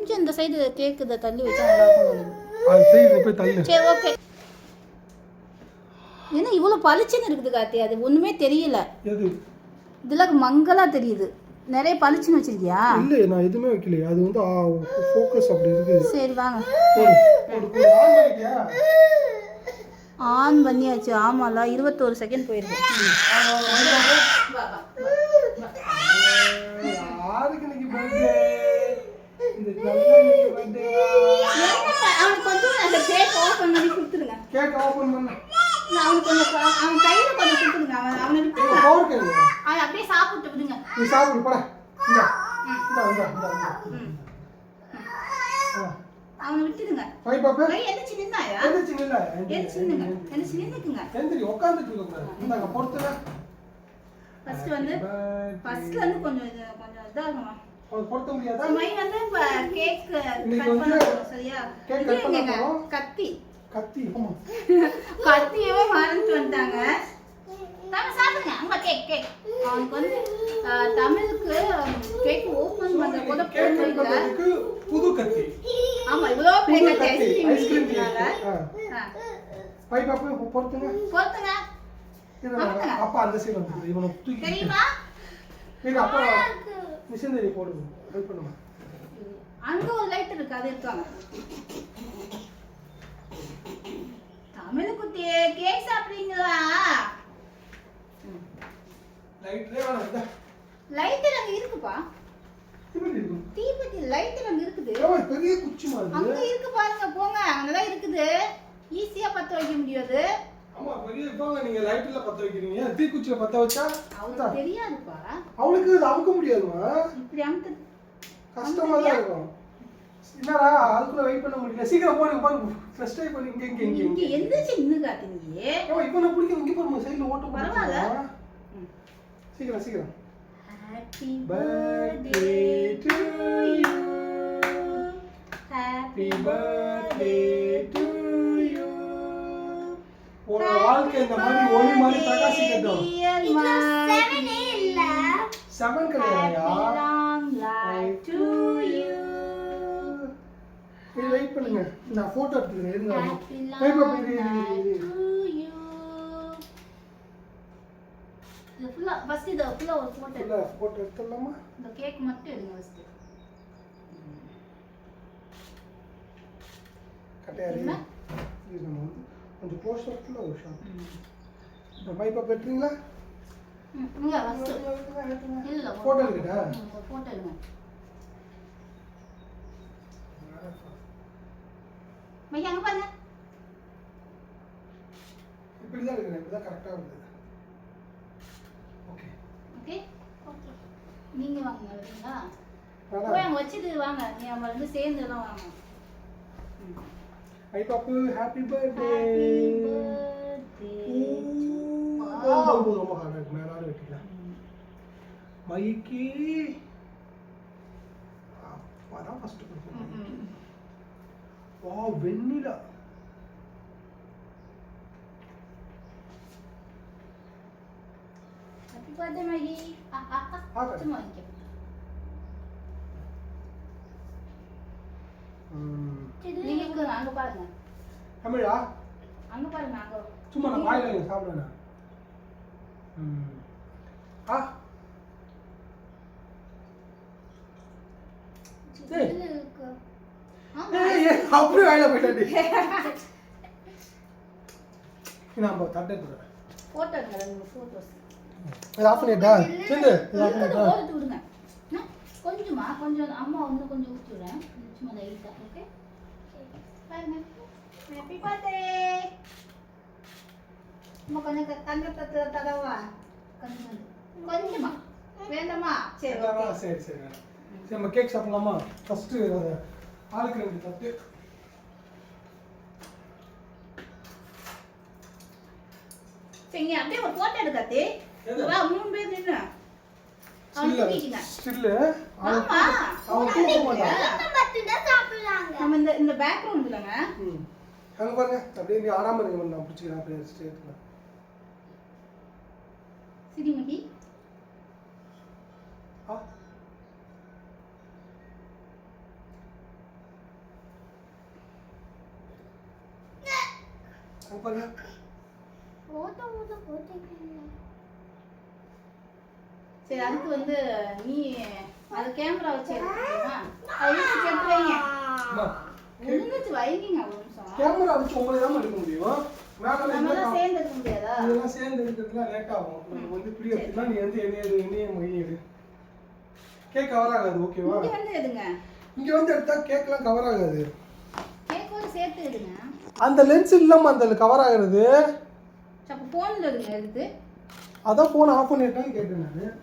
கொஞ்சம் இந்த side cake இதை தள்ளி வச்சா நல்லா இருக்கும். அது சைடு போய் தள்ளு. சரி ஓகே. என்ன இவ்வளோ பளிச்சுன்னு இருக்குது கார்த்தி? அது ஒன்றுமே தெரியல. எது இதில் மங்கலா தெரியுது. நிறைய பளிச்சுன்னு வச்சிருக்கியா? இல்லை, நான் எதுவுமே வைக்கல. அது வந்து ஃபோக்கஸ் அப்படி இருக்குது. சரி வாங்க. ஆன் பண்ணியாச்சு. ஆமாம்ல, 21 செகண்ட் போயிருக்கு. யாருக்கு இன்னைக்கு பர்த்டே? அவனுக்கு கொஞ்சம் அந்த கேக் ஓப்பன் பண்ணி கொடுத்துருங்க. கேக் ஓப்பன் பண்ண அவனுக்கு கொஞ்சம் அவன் கையில் கொஞ்சம் கொடுத்துருங்க. அவனை விட்டு அவன் அப்படியே சாப்பிட்டு விடுங்க. நீ சாப்பிடு போட. அவனை விட்டுடுங்க. எந்திரிச்சு நின்னாயா? எந்திரிச்சு நின்னுக்குங்க. ஃபர்ஸ்ட் வந்து கொஞ்சம் இதாகுமா? பொறுத்த முடியாதா? மை வந்து கேக் கட் பண்ணணும். சரியா? கத்தி கத்தியவே மறந்துட்டு வந்துட்டாங்க. நாம சாப்பிடுங்க. அம்மா கேக் அவனுக்கு வந்து தமிழுக்கு கேக் ஓபன் பண்ற போது புது கத்தி. ஆமா, இவ்ளோ பெரிய கத்தி ஐஸ்கிரீம் பை பாப்பு பொறுத்துங்க. அப்பா அந்த சைடு வந்து இவனை தூக்கி தெரியுமா? நீங்க அப்பா மிஷினரி போடுங்க. ஹெல்ப் பண்ணுங்க. அங்க ஒரு லைட் இருக்கு, அது இருக்காங்க. தமிழுக்கு கேக் சாப்பிடுறீங்களா? லைட் அங்க இருக்குப்பா. தீபத்தி லைட் அங்க இருக்குது. பெரிய குச்சி மாதிரி அங்க இருக்கு பாருங்க. போங்க, அங்கதான் இருக்குது. ஈஸியா பத்த வைக்க முடியாது. ஆமா, பெரிய போங்க. நீங்க லைட்ல பத்த வைக்கிறீங்க. தீக்குச்சில பத்த வச்சா அவளுக்கு தெரியாதுப்பா. அவளுக்கு அமுக்க முடியாதுமா. இப்படி அமுக்க கஷ்டமா தான் இருக்கும். என்னடா அதுக்குள்ள வெயிட் பண்ண முடியல. சீக்கிரம் போடுங்க பாருங்க. ஃபர்ஸ்ட் டைம் பண்ணி இங்க எந்திரிச்சு நின்னு காட்டுங்க. ஏமா இப்போ நான் பிடிக்க இங்க பாருங்க. சைடுல ஓட்ட பரவாயில்லை. சீக்கிரம். Happy birthday to you. Happy birthday to you. ஒரு வாழ்க்கை இந்த மாதிரி ஒளி மாதிரி பிரகாசிக்கட்டும். இது 7 இல்ல. 7 கிடையாதுயா. Long life to you. நீ வெயிட் பண்ணுங்க. நான் போட்டோ எடுத்துக்கிறேன். இருங்க. Happy long life to you. இது ஃபுல்லா ஃபர்ஸ்ட் இது ஃபுல்லா ஒரு போட்டோ எடுத்துடலாமா? இந்த கேக் மட்டும் எடுங்க ஃபர்ஸ்ட். கட்டையாரி. இது நம்ம வந்து கொஞ்சம் க்ளோஸ் அப்ல ஒரு ஷாட். இந்த மைப்பா பெட்றீங்களா? இங்க ஃபர்ஸ்ட் இல்ல போட்டோ எடுடா. போட்டோ எடுங்க. மையா அங்க பாருங்க. இப்படி தான் இருக்கு. இப்படி தான் கரெக்ட்டா வருது. ஓகே. நீங்க வாங்க வரீங்களா? போய் அங்க வச்சிட்டு வாங்க. நீ நம்ம வந்து சேர்ந்து எல்லாம் வாங்க. ஹை பாப்பு, ஹேப்பி பர்த்டே. ரொம்ப ஹார்டா இருக்கு. மேலால வெட்டிக்கலாம். மைக்கி அப்பதான் ஃபர்ஸ்ட் கொடுப்போம். Wow, Vennila. Happy birthday Mikey. சும்மா வைக்க. நீங்க அங்க பாருங்க. தமிழா? அங்க பாருங்க. அங்க சும்மா நான் வாயில சாப்பிடுவேன். அப்படியே வாயில போயிட்டாடி. நான் தட்டை எடுத்துறேன். போட்டோ எடுங்க. ரெண்டு போட்டோஸ். இது ஆஃப் பண்ணிட்டா? செந்து இது ஆஃப் பண்ணிட்டா? போட்டு விடுங்க. கொஞ்சமா கொஞ்சம் அம்மா வந்து கொஞ்சம் ஊத்தி விடுறேன். சும்மா லைட்டா. ஓகே பாருங்க. Happy birthday. அம்மா கொஞ்சம் தங்க தடவா. கொஞ்சமா வேண்டாமா? சரி ஓகே. சரி சரி நம்ம கேக் சாப்பிடலாமா? ஃபர்ஸ்ட் ஆளுக்கு 2 தட்டு. சரி அப்படியே ஒரு போட்டோ எடுக்காதே. வா 3 பேர் நின்னு. ஸ்டில் ஆமா. அவன் தூக்க மாட்டான். நம்ம இந்த பேக்ரவுண்ட்லங்க. அங்க பாருங்க. அப்படியே நீ ஆடாம இருங்க. நான் பிடிச்சிக்கிறேன். அப்படியே ஸ்ட்ரெயிட்ல. சிரிமகி. அங்க பாருங்க. சரி அதுக்கு வந்து நீ அது கேமரா வச்சு எடுத்துக்கோமா அது எடுத்து வைங்க அம்மா, ஒழுங்குச்சு வைங்க ஒரு நிமிஷம் கேமரா வச்சு உங்களை தான் எடுக்க முடியும். மேல நம்மளாம் சேர்ந்து எடுக்க முடியாதா இதெல்லாம் சேர்ந்து எடுக்கிறதுலாம் லேட் ஆகும். நம்ம வந்து இப்படி எடுத்துனா நீ வந்து என்னைய மொழி எடு. கேக் கவர் ஆகாது, ஓகேவா? இங்க வந்து எடுங்க இங்க வந்து எடுத்தா கேக்லாம் கவர் ஆகாது. கேக்கோட சேர்த்து எடுங்க அந்த லென்ஸ் இல்லாம அந்த கவர் ஆகுறது. அப்போ போன்ல எடுங்க எடுத்து அதான் போன் ஆஃப் பண்ணிட்டான்னு கேட்டேன் நான்.